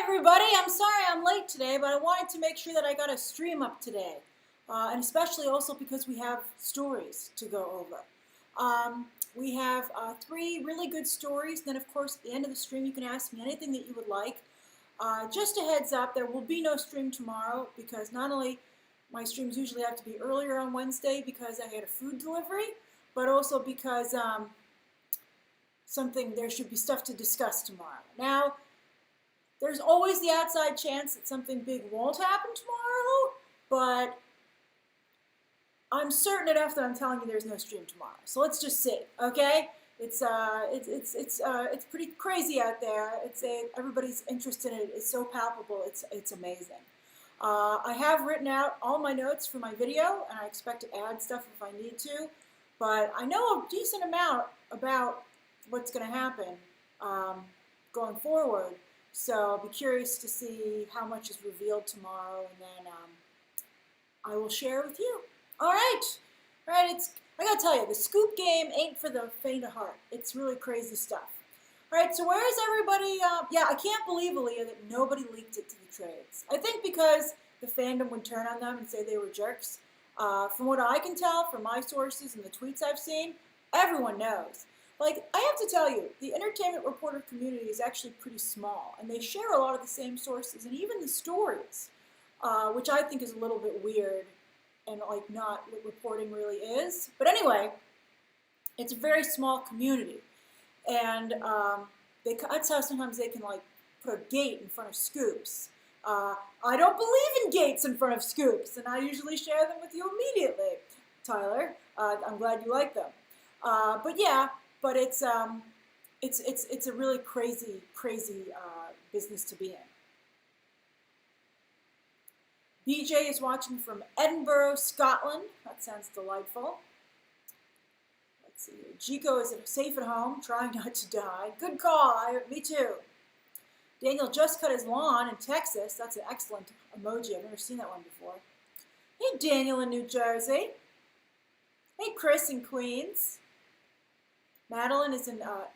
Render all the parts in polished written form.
everybody, I'm sorry I'm late today, but I wanted to make sure that I got a stream up today, and especially also because we have stories to go over. We have three really good stories, then of course at the end of the stream you can ask me anything that you would like. Just a heads up, there will be no stream tomorrow because not only my streams usually have to be earlier on Wednesday because I had a food delivery, but also because there should be stuff to discuss tomorrow. Now, there's always the outside chance that something big won't happen tomorrow, but I'm certain enough that I'm telling you there's no stream tomorrow. So let's just see, okay? It's pretty crazy out there. Everybody's interest in it is so palpable. It's amazing. I have written out all my notes for my video, and I expect to add stuff if I need to. But I know a decent amount about what's going to happen going forward. So I'll be curious to see how much is revealed tomorrow, and then I will share with you. All right. I gotta tell you, the scoop game ain't for the faint of heart. It's really crazy stuff. All right, so where is everybody? Yeah, I can't believe, Aaliyah, that nobody leaked it to the trades. I think because the fandom would turn on them and say they were jerks. From what I can tell, from my sources and the tweets I've seen, everyone knows. Like, I have to tell you, the entertainment reporter community is actually pretty small, and they share a lot of the same sources and even the stories, which I think is a little bit weird and like not what reporting really is. But anyway, it's a very small community, and that's how sometimes they can like put a gate in front of scoops. I don't believe in gates in front of scoops, and I usually share them with you immediately, Tyler. I'm glad you like them. But yeah. But it's a really crazy business to be in. BJ is watching from Edinburgh, Scotland. That sounds delightful. Let's see here. Jico is safe at home, trying not to die. Good call. Me too. Daniel just cut his lawn in Texas. That's an excellent emoji. I've never seen that one before. Hey, Daniel in New Jersey. Hey, Chris in Queens. Madeline is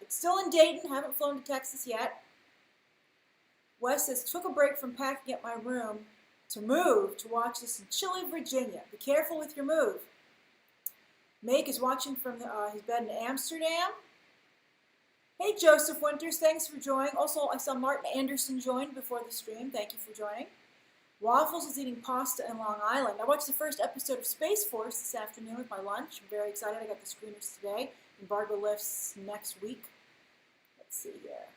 still in Dayton, haven't flown to Texas yet. Wes says, took a break from packing up my room to move to watch this in chilly Virginia. Be careful with your move. Make is watching from his bed in Amsterdam. Hey, Joseph Winters, thanks for joining. Also, I saw Martin Anderson join before the stream. Thank you for joining. Waffles is eating pasta in Long Island. I watched the first episode of Space Force this afternoon with my lunch. I'm very excited. I got the screeners today. Embargo lifts next week. Let's see here.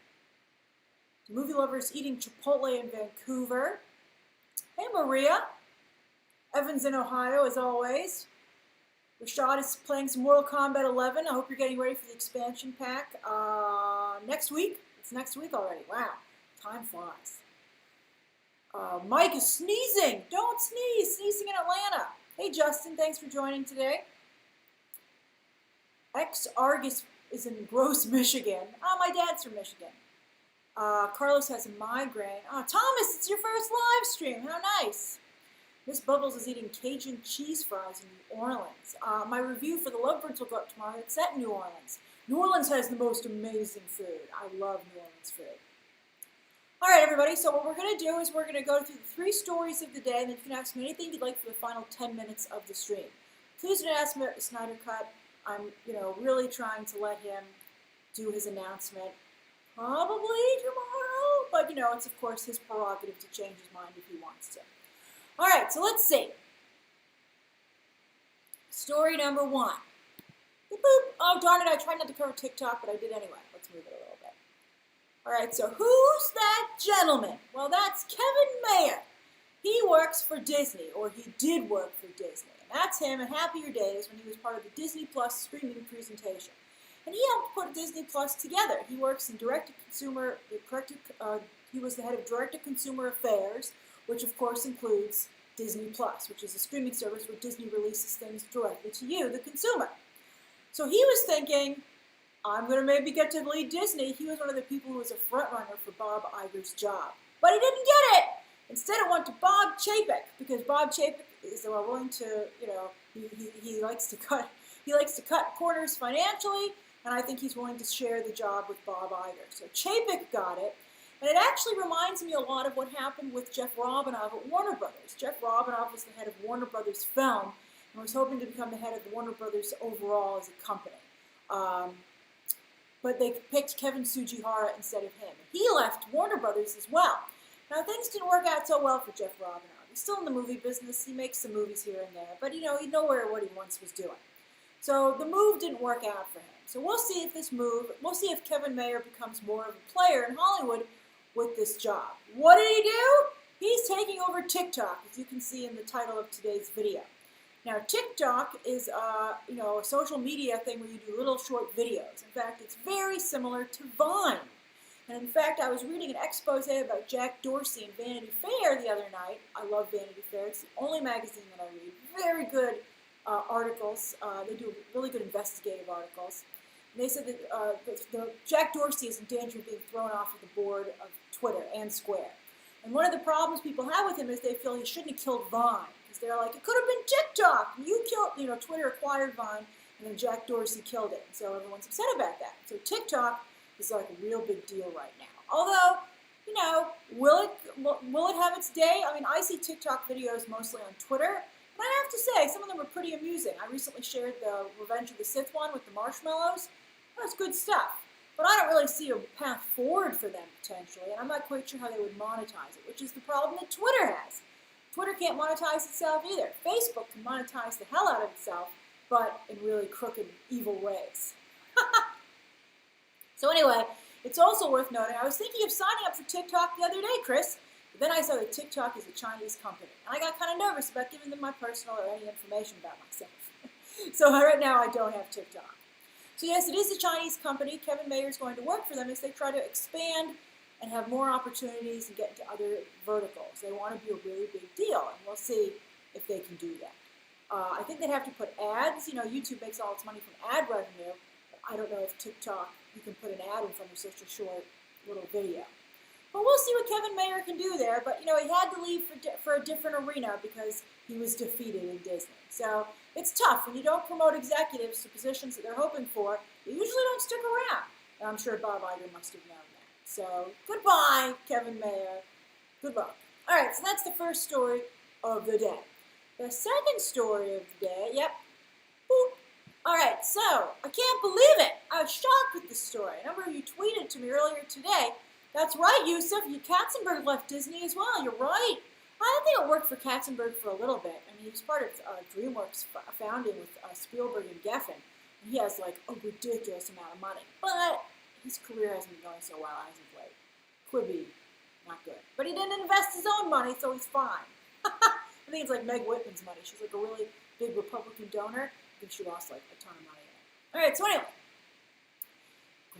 The movie lover is eating Chipotle in Vancouver. Hey, Maria. Evan's in Ohio, as always. Rashad is playing some Mortal Kombat 11. I hope you're getting ready for the expansion pack next week. It's next week already. Wow. Time flies. Mike is sneezing. Don't sneeze. Sneezing in Atlanta. Hey, Justin. Thanks for joining today. Argus is in Gross, Michigan. My dad's from Michigan. Carlos has a migraine. Thomas, it's your first live stream. How nice. Miss Bubbles is eating Cajun cheese fries in New Orleans. My review for the Lovebirds will go up tomorrow. It's set in New Orleans. New Orleans has the most amazing food. I love New Orleans food. All right, everybody. So what we're going to do is we're going to go through the three stories of the day, and then you can ask me anything you'd like for the final 10 minutes of the stream. Please don't ask me about the Snyder Cut. I'm, really trying to let him do his announcement probably tomorrow, but, it's, of course, his prerogative to change his mind if he wants to. All right, so let's see. Story number one. Boop, boop. Oh, darn it, I tried not to cover TikTok, but I did anyway. Let's move it a little bit. All right, so who's that gentleman? Well, that's Kevin Mayer. He works for Disney, or he did work for Disney. That's him in happier days when he was part of the Disney Plus streaming presentation. And he helped put Disney Plus together. He works in direct-to-consumer, he was the head of direct-to-consumer affairs, which of course includes Disney Plus, which is a streaming service where Disney releases things directly to you, the consumer. So he was thinking, I'm going to maybe get to lead Disney. He was one of the people who was a front-runner for Bob Iger's job. But he didn't get it! Instead, it went to Bob Chapek, because Bob Chapek is willing to, he likes to cut corners financially, and I think he's willing to share the job with Bob Iger. So Chapek got it, And it actually reminds me a lot of what happened with Jeff Robinov at Warner Brothers. Jeff Robinov was the head of Warner Brothers Film and was hoping to become the head of Warner Brothers overall as a company. But they picked Kevin Tsujihara instead of him. He left Warner Brothers as well. Now, things didn't work out so well for Jeff Robinov. He's still in the movie business. He makes some movies here and there. But, he's nowhere what he once was doing. So the move didn't work out for him. So we'll see if Kevin Mayer becomes more of a player in Hollywood with this job. What did he do? He's taking over TikTok, as you can see in the title of today's video. Now, TikTok is a social media thing where you do little short videos. In fact, it's very similar to Vine. And in fact, I was reading an expose about Jack Dorsey in Vanity Fair the other night. I love Vanity Fair. It's the only magazine that I read. Very good articles. They do really good investigative articles. And they said that Jack Dorsey is in danger of being thrown off of the board of Twitter and Square. And one of the problems people have with him is they feel he shouldn't have killed Vine. Because they're like, it could have been TikTok. You killed, Twitter acquired Vine, and then Jack Dorsey killed it. And so everyone's upset about that. So TikTok is like a real big deal right now. Although, will it have its day? I mean, I see TikTok videos mostly on Twitter. But I have to say, some of them are pretty amusing. I recently shared the Revenge of the Sith one with the marshmallows. That's good stuff. But I don't really see a path forward for them, potentially, and I'm not quite sure how they would monetize it, which is the problem that Twitter has. Twitter can't monetize itself either. Facebook can monetize the hell out of itself, but in really crooked, evil ways. So anyway, it's also worth noting, I was thinking of signing up for TikTok the other day, Chris, but then I saw that TikTok is a Chinese company, and I got kind of nervous about giving them my personal or any information about myself. So right now, I don't have TikTok. So yes, it is a Chinese company. Kevin Mayer is going to work for them as they try to expand and have more opportunities and get into other verticals. They want to be a really big deal, and we'll see if they can do that. I think they'd have to put ads. YouTube makes all its money from ad revenue. But I don't know if TikTok, you can put an ad in front of such a short little video. But we'll see what Kevin Mayer can do there. But, he had to leave for a different arena because he was defeated in Disney. So it's tough. When you don't promote executives to positions that they're hoping for, they usually don't stick around. And I'm sure Bob Iger must have known that. So goodbye, Kevin Mayer. Good luck. All right, so that's the first story of the day. The second story of the day, boop. All right, so I can't believe it. I was shocked with this story. A number of you tweeted to me earlier today. That's right, Yusuf. Katzenberg left Disney as well. You're right. I think it worked for Katzenberg for a little bit. I mean, he was part of DreamWorks founding with Spielberg and Geffen. And he has like a ridiculous amount of money. But his career hasn't been going so well as of late. Quibi, not good. But he didn't invest his own money, so he's fine. I think it's like Meg Whitman's money. She's like a really big Republican donor. I think she lost like a ton of money in it. All right, so anyway.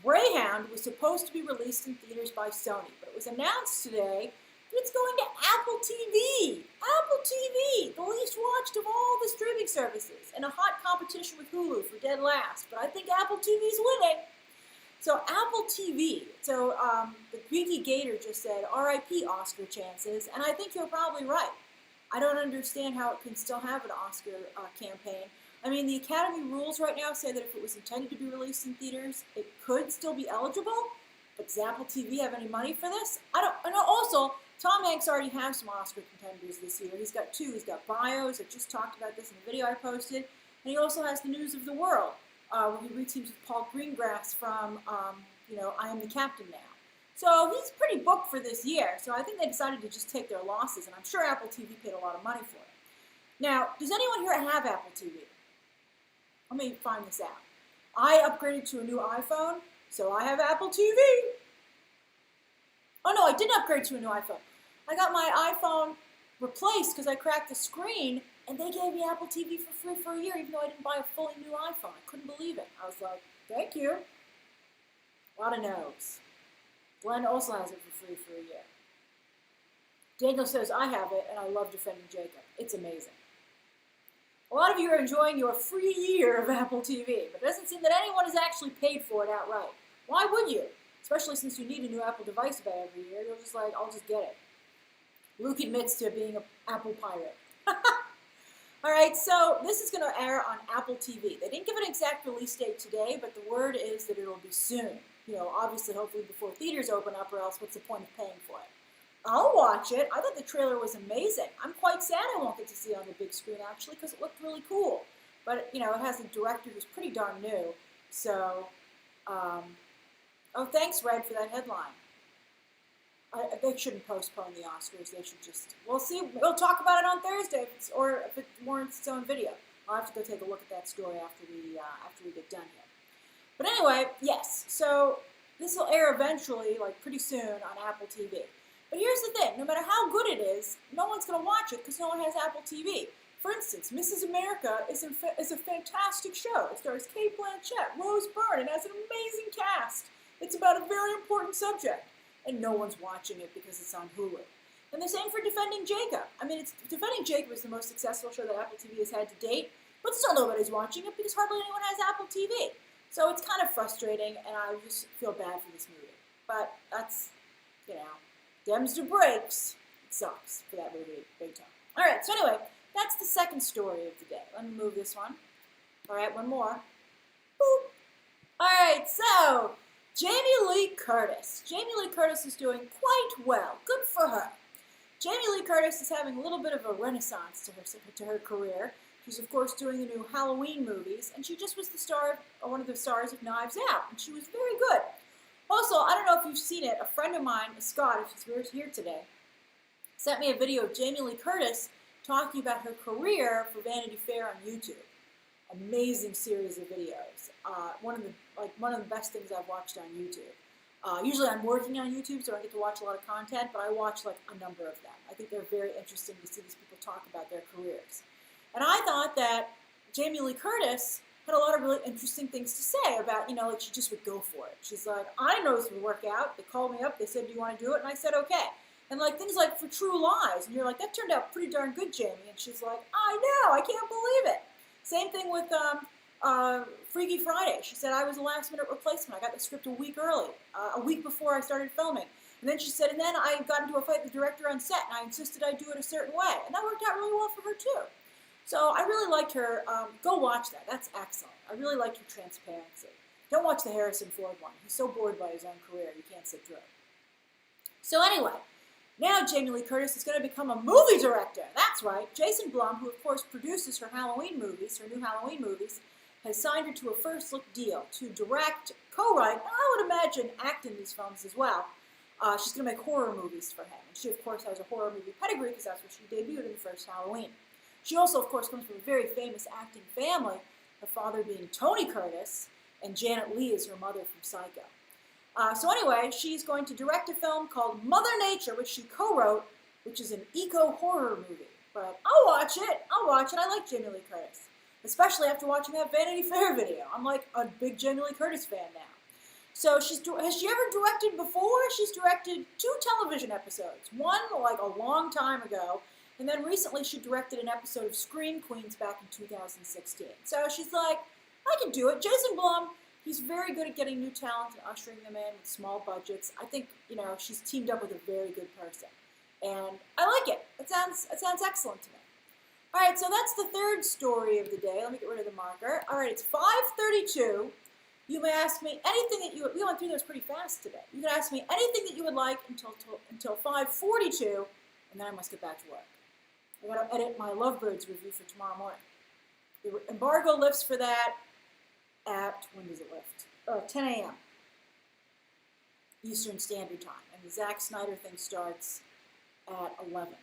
Greyhound was supposed to be released in theaters by Sony, but it was announced today that it's going to Apple TV. Apple TV, the least watched of all the streaming services, in a hot competition with Hulu for dead last. But I think Apple TV's winning. So Apple TV, the Greedy Gator just said, R.I.P. Oscar chances, and I think you're probably right. I don't understand how it can still have an Oscar campaign. I mean, the Academy rules right now say that if it was intended to be released in theaters, it could still be eligible. But does Apple TV have any money for this? I know. Also, Tom Hanks already has some Oscar contenders this year. He's got two. He's got Bios. I just talked about this in the video I posted. And he also has The News of the World, where he reteams with Paul Greengrass from, I Am the Captain Now. So he's pretty booked for this year. So I think they decided to just take their losses. And I'm sure Apple TV paid a lot of money for it. Now, does anyone here have Apple TV? Let me find this out. I upgraded to a new iPhone, so I have Apple TV. Oh no, I didn't upgrade to a new iPhone. I got my iPhone replaced because I cracked the screen, and they gave me Apple TV for free for a year, even though I didn't buy a fully new iPhone. I couldn't believe it. I was like, thank you. A lot of no's. Glenn also has it for free for a year. Daniel says, I have it, and I love defending Jacob. It's amazing. A lot of you are enjoying your free year of Apple TV, but it doesn't seem that anyone has actually paid for it outright. Why would you? Especially since you need a new Apple device about every year. You're just like, I'll just get it. Luke admits to being an Apple pirate. All right, so this is going to air on Apple TV. They didn't give an exact release date today, but the word is that it'll be soon. You know, obviously, hopefully before theaters open up, or else what's the point of paying for it? I'll watch it. I thought the trailer was amazing. I'm quite sad I won't get to see it on the big screen, actually, because it looked really cool. But, you know, it has a director who's pretty darn new. So, oh, thanks, Red, for that headline. They shouldn't postpone the Oscars. They should just, we'll see. We'll talk about it on Thursday, or if it warrants its own video. I'll have to go take a look at that story after we get done here. But anyway, yes. So this will air eventually, like pretty soon, on Apple TV. But here's the thing: no matter how good it is, no one's going to watch it because no one has Apple TV. For instance, Mrs. America is a fantastic show. It stars Cate Blanchett, Rose Byrne, and has an amazing cast. It's about a very important subject. And no one's watching it because it's on Hulu. And the same for Defending Jacob. I mean, Defending Jacob is the most successful show that Apple TV has had to date, but still nobody's watching it because hardly anyone has Apple TV. So it's kind of frustrating, and I just feel bad for this movie. But that's, you know, Dems to breaks. It sucks for that movie, big time. All right, so anyway, that's the second story of the day. Let me move this one. All right, one more. Boop. All right, so Jamie Lee Curtis. Jamie Lee Curtis is doing quite well. Good for her. Jamie Lee Curtis is having a little bit of a renaissance to her career. She's, of course, doing the new Halloween movies, and she just was one of the stars of Knives Out, and she was very good. Also, I don't know if you've seen it, a friend of mine, Scott, if he's here today, sent me a video of Jamie Lee Curtis talking about her career for Vanity Fair on YouTube. Amazing series of videos. One of the best things I've watched on YouTube. Usually I'm working on YouTube, so I get to watch a lot of content, but I watch like a number of them. I think they're very interesting to see these people talk about their careers. And I thought that Jamie Lee Curtis had a lot of really interesting things to say about, you know, like she just would go for it. She's like, I know this would work out. They called me up. They said, do you want to do it? And I said, okay. And like things like For True Lies. And you're like, that turned out pretty darn good, Jamie. And she's like, I know. I can't believe it. Same thing with Freaky Friday. She said, I was a last-minute replacement. I got the script a week early, a week before I started filming. And then she said, and then I got into a fight with the director on set, and I insisted I do it a certain way. And that worked out really well for her, too. So I really liked her. Go watch that. That's excellent. I really liked her transparency. Don't watch the Harrison Ford one. He's so bored by his own career, you can't sit through it. So anyway, now Jamie Lee Curtis is going to become a movie director. That's right. Jason Blum, who of course produces her Halloween movies, her new Halloween movies, has signed her to a first-look deal to direct, co-write, and I would imagine act in these films as well. She's going to make horror movies for him. And she, of course, has a horror movie pedigree because that's where she debuted in the first Halloween. She also, of course, comes from a very famous acting family, her father being Tony Curtis, and Janet Leigh is her mother from Psycho. So anyway, she's going to direct a film called Mother Nature, which she co-wrote, which is an eco-horror movie. But I'll watch it. I like Jamie Lee Curtis, especially after watching that Vanity Fair video. I'm like a big Jamie Lee Curtis fan now. So has she ever directed before? She's directed 2 television episodes. One like a long time ago, and then recently she directed an episode of Scream Queens back in 2016. So she's like, I can do it. Jason Blum, he's very good at getting new talent and ushering them in with small budgets. I think, you know, she's teamed up with a very good person. And I like it. It sounds excellent to me. All right, so that's the third story of the day. Let me get rid of the marker. All right, it's 5:32. You may ask me anything that we went through those pretty fast today. You can ask me anything that you would like until 5:42, and then I must get back to work. I got to edit my Lovebirds review for tomorrow morning. The embargo lifts for that at, when does it lift? 10 a.m. Eastern Standard Time. And the Zack Snyder thing starts at 11.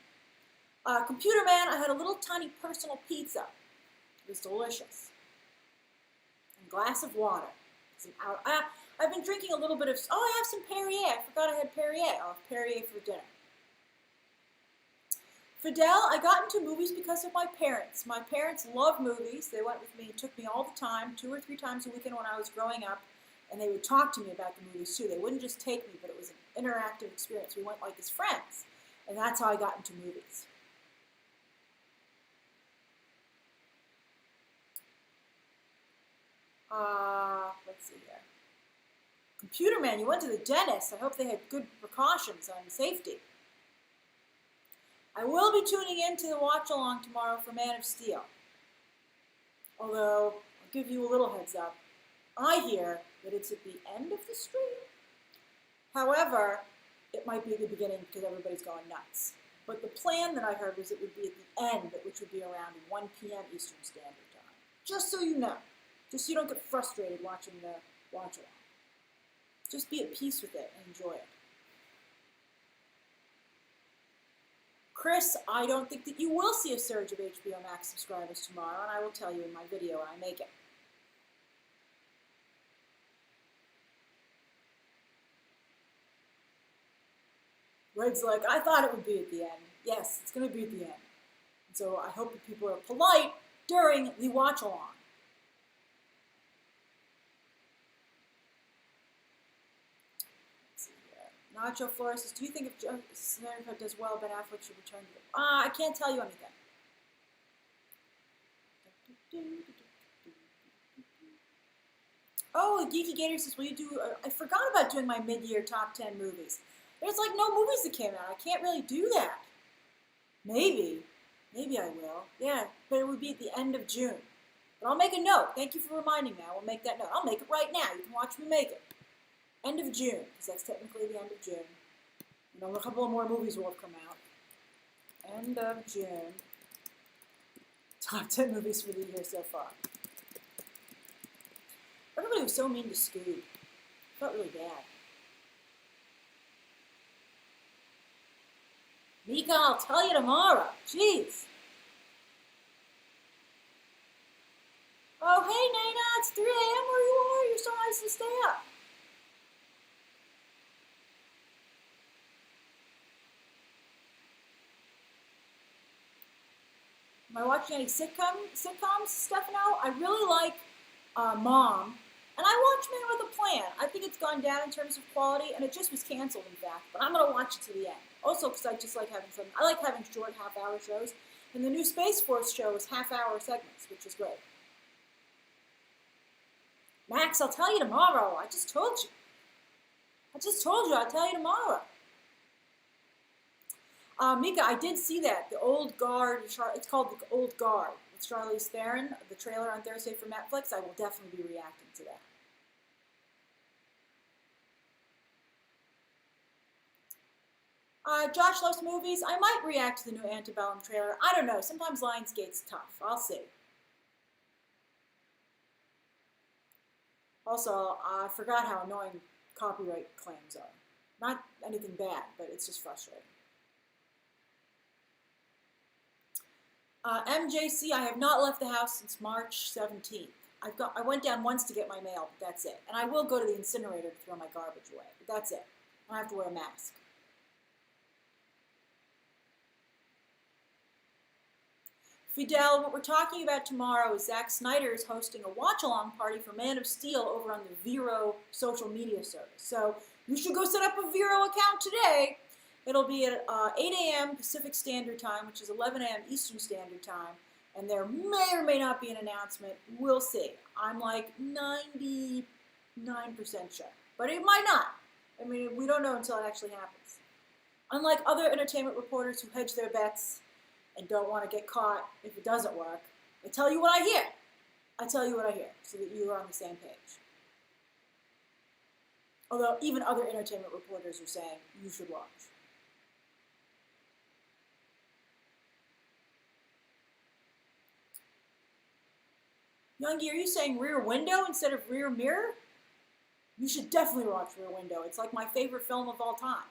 Computer Man, I had a little tiny personal pizza. It was delicious. And a glass of water. I've been drinking a little bit of, I have some Perrier. I forgot I had Perrier. I'll have Perrier for dinner. Fidel, I got into movies because of my parents. My parents love movies. They went with me, took me all the time, 2 or 3 times a weekend when I was growing up, and they would talk to me about the movies too. They wouldn't just take me, but it was an interactive experience. We went like as friends, and that's how I got into movies. Let's see here. Computer Man, you went to the dentist. I hope they had good precautions on safety. I will be tuning in to the watch-along tomorrow for Man of Steel. Although, I'll give you a little heads up. I hear that it's at the end of the stream. However, it might be at the beginning because everybody's going nuts. But the plan that I heard was it would be at the end, which would be around 1 p.m. Eastern Standard Time. Just so you know. Just so you don't get frustrated watching the watch-along. Just be at peace with it and enjoy it. Chris, I don't think that you will see a surge of HBO Max subscribers tomorrow, and I will tell you in my video when I make it. Red's like, I thought it would be at the end. Yes, it's going to be at the end. And so I hope that people are polite during the watch-along. Nacho Flores says, do you think if America does well, Ben Affleck should return to it? I can't tell you anything. Oh, Geeky Gator says, will you do, I forgot about doing my mid-year top 10 movies. There's like no movies that came out. I can't really do that. Maybe I will. Yeah, but it would be at the end of June. But I'll make a note. Thank you for reminding me. I will make that note. I'll make it right now. You can watch me make it. End of June, because that's technically the end of June. You know, a couple of more movies will have come out. End of June. Top 10 movies for the year so far. Everybody was so mean to Scoob. Felt really bad. Mika, I'll tell you tomorrow. Jeez. Oh, hey, Nana, it's 3 a.m. where you are. You're so nice to stay up. Am I watching any sitcoms, Stefano? I really like Mom, and I watch Man with a Plan. I think it's gone down in terms of quality, and it just was canceled, in fact. But I'm going to watch it to the end. Also, because I just like having fun. I like having short half-hour shows, and the new Space Force show is half-hour segments, which is great. Max, I'll tell you tomorrow. I just told you. I'll tell you tomorrow. Mika, I did see that. The Old Guard, it's called The Old Guard, with Charlize Theron, the trailer on Thursday for Netflix. I will definitely be reacting to that. Josh loves movies. I might react to the new Antebellum trailer. I don't know. Sometimes Lionsgate's tough. I'll see. Also, I forgot how annoying copyright claims are. Not anything bad, but it's just frustrating. MJC, I have not left the house since March 17th. I went down once to get my mail, but that's it. And I will go to the incinerator to throw my garbage away, but that's it. I don't have to wear a mask. Fidel, what we're talking about tomorrow is Zack Snyder is hosting a watch-along party for Man of Steel over on the Vero social media service. So you should go set up a Vero account today. It'll be at 8 a.m. Pacific Standard Time, which is 11 a.m. Eastern Standard Time. And there may or may not be an announcement. We'll see. I'm like 99% sure. But it might not. I mean, we don't know until it actually happens. Unlike other entertainment reporters who hedge their bets and don't want to get caught if it doesn't work, I tell you what I hear. So that you are on the same page. Although even other entertainment reporters are saying you should watch. Youngie, are you saying Rear Window instead of Rear Mirror? You should definitely watch Rear Window. It's like my favorite film of all time.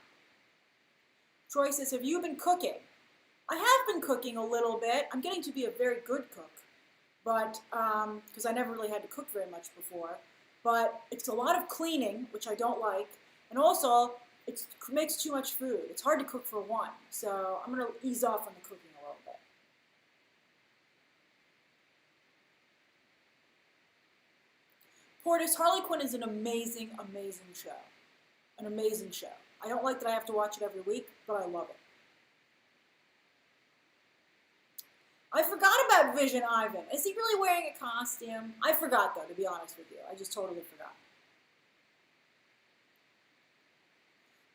Troy says, have you been cooking? I have been cooking a little bit. I'm getting to be a very good cook, but because I never really had to cook very much before. But it's a lot of cleaning, which I don't like, and also it makes too much food. It's hard to cook for one, so I'm going to ease off on the cooking a little bit. Portis, Harley Quinn is an amazing, amazing show. An amazing show. I don't like that I have to watch it every week, but I love it. I forgot about Vision Ivan. Is he really wearing a costume? I forgot, though, to be honest with you. I just totally forgot.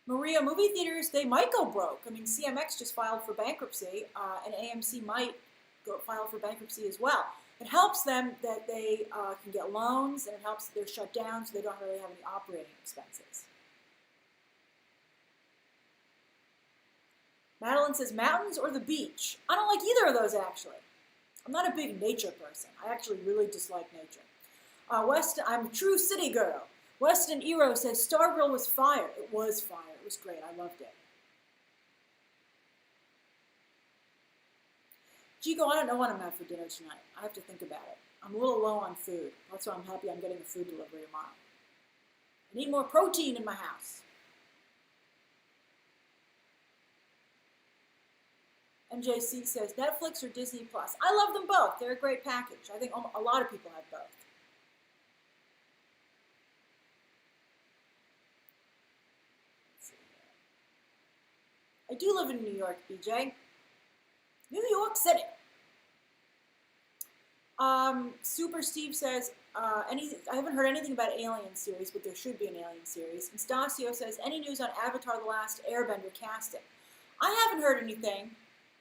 Maria, movie theaters, they might go broke. I mean, CMX just filed for bankruptcy, and AMC might file for bankruptcy as well. It helps them that they can get loans, and it helps that they're shut down, so they don't really have any operating expenses. Madeline says, mountains or the beach? I don't like either of those, actually. I'm not a big nature person. I actually really dislike nature. I'm a true city girl. Weston Eero says, Stargirl was fire. It was fire. It was great. I loved it. Chico, I don't know what I'm having for dinner tonight. I have to think about it. I'm a little low on food. That's why I'm happy I'm getting a food delivery tomorrow. I need more protein in my house. MJC says, Netflix or Disney Plus? I love them both. They're a great package. I think a lot of people have both. I do live in New York, BJ. New York City. Super Steve says, I haven't heard anything about Alien series, but there should be an Alien series. And Stasio says, any news on Avatar The Last Airbender casting? I haven't heard anything,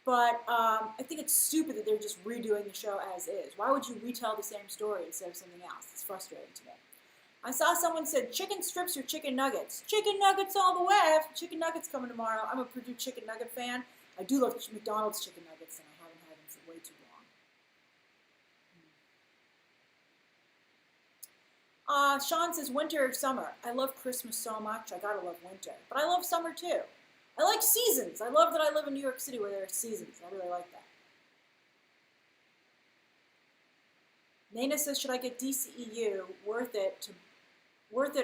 but I think it's stupid that they're just redoing the show as is. Why would you retell the same story instead of something else? It's frustrating to me. I saw someone said chicken strips or chicken nuggets. Chicken nuggets all the way. I have chicken nuggets coming tomorrow. I'm a Purdue chicken nugget fan. I do love McDonald's chicken nuggets, and I haven't had them for way too long. Sean says winter or summer. I love Christmas so much. I gotta love winter. But I love summer too. I like seasons. I love that I live in New York City where there are seasons. I really like that. Nana says, should I get DCEU? Worth it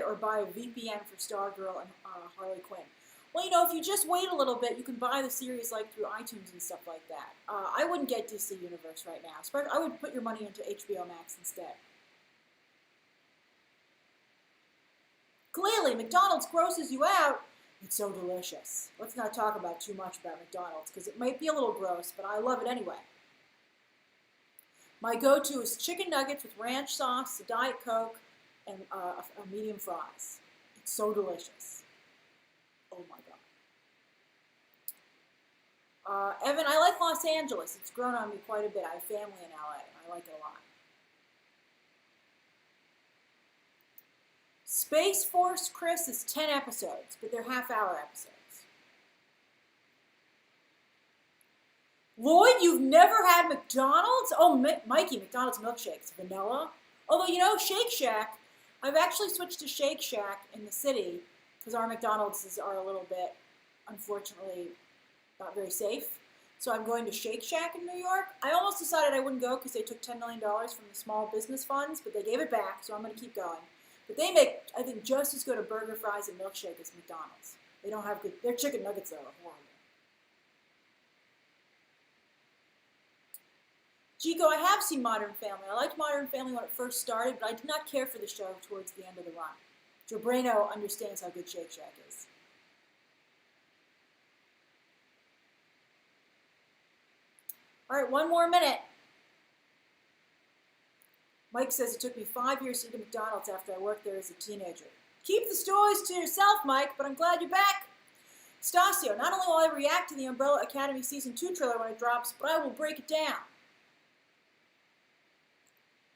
or buy a VPN for Stargirl and Harley Quinn? Well, you know, if you just wait a little bit, you can buy the series like through iTunes and stuff like that. I wouldn't get DC Universe right now. I would put your money into HBO Max instead. Clearly, McDonald's grosses you out. It's so delicious. Let's not talk about too much about McDonald's because it might be a little gross, but I love it anyway. My go-to is chicken nuggets with ranch sauce, a Diet Coke, and a medium fries. It's so delicious. Oh my God. Evan, I like Los Angeles. It's grown on me quite a bit. I have family in LA, and I like it a lot. Space Force Chris is 10 episodes, but they're half-hour episodes. Lloyd, you've never had McDonald's? Oh, Mikey, McDonald's milkshakes, vanilla. Although, you know, Shake Shack, I've actually switched to Shake Shack in the city because our McDonald's are a little bit, unfortunately, not very safe. So I'm going to Shake Shack in New York. I almost decided I wouldn't go because they took $10 million from the small business funds, but they gave it back, so I'm going to keep going. But they make, I think, just as good a burger, fries, and milkshake as McDonald's. They don't have good, their chicken nuggets, though, are horrible. Chico, I have seen Modern Family. I liked Modern Family when it first started, but I did not care for the show towards the end of the run. Joe Brano understands how good Shake Shack is. All right, one more minute. Mike says it took me 5 years to eat at McDonald's after I worked there as a teenager. Keep the stories to yourself, Mike, but I'm glad you're back. Stasio, not only will I react to the Umbrella Academy Season 2 trailer when it drops, but I will break it down.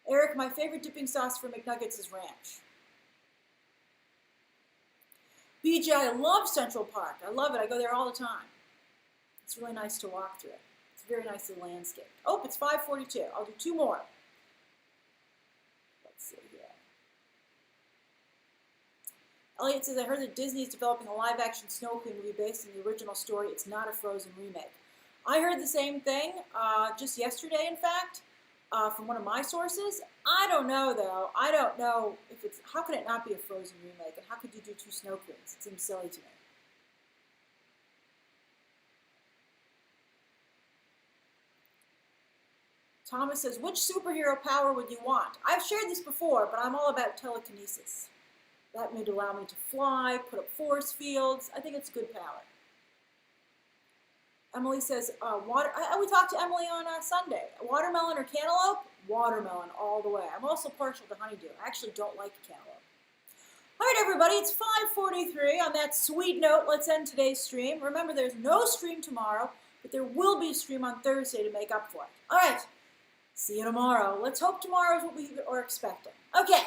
Eric, my favorite dipping sauce for McNuggets is ranch. BJ, I love Central Park. I love it. I go there all the time. It's really nice to walk through it. It's very nicely landscaped. Oh, it's 5:42. I'll do two more. Let's see here. Elliot says, I heard that Disney is developing a live-action Snow Queen movie based on the original story. It's not a Frozen remake. I heard the same thing just yesterday, in fact. From one of my sources. I don't know, though. I don't know if it's, how could it not be a Frozen remake, and how could you do two Snow Queens? It seems silly to me. Thomas says, which superhero power would you want? I've shared this before, but I'm all about telekinesis. That would allow me to fly, put up force fields. I think it's good power. Emily says, we talked to Emily on Sunday. Watermelon or cantaloupe? Watermelon all the way. I'm also partial to honeydew. I actually don't like cantaloupe. All right, everybody, it's 5:43. On that sweet note, let's end today's stream. Remember, there's no stream tomorrow, but there will be a stream on Thursday to make up for it. All right, see you tomorrow. Let's hope tomorrow is what we are expecting. Okay.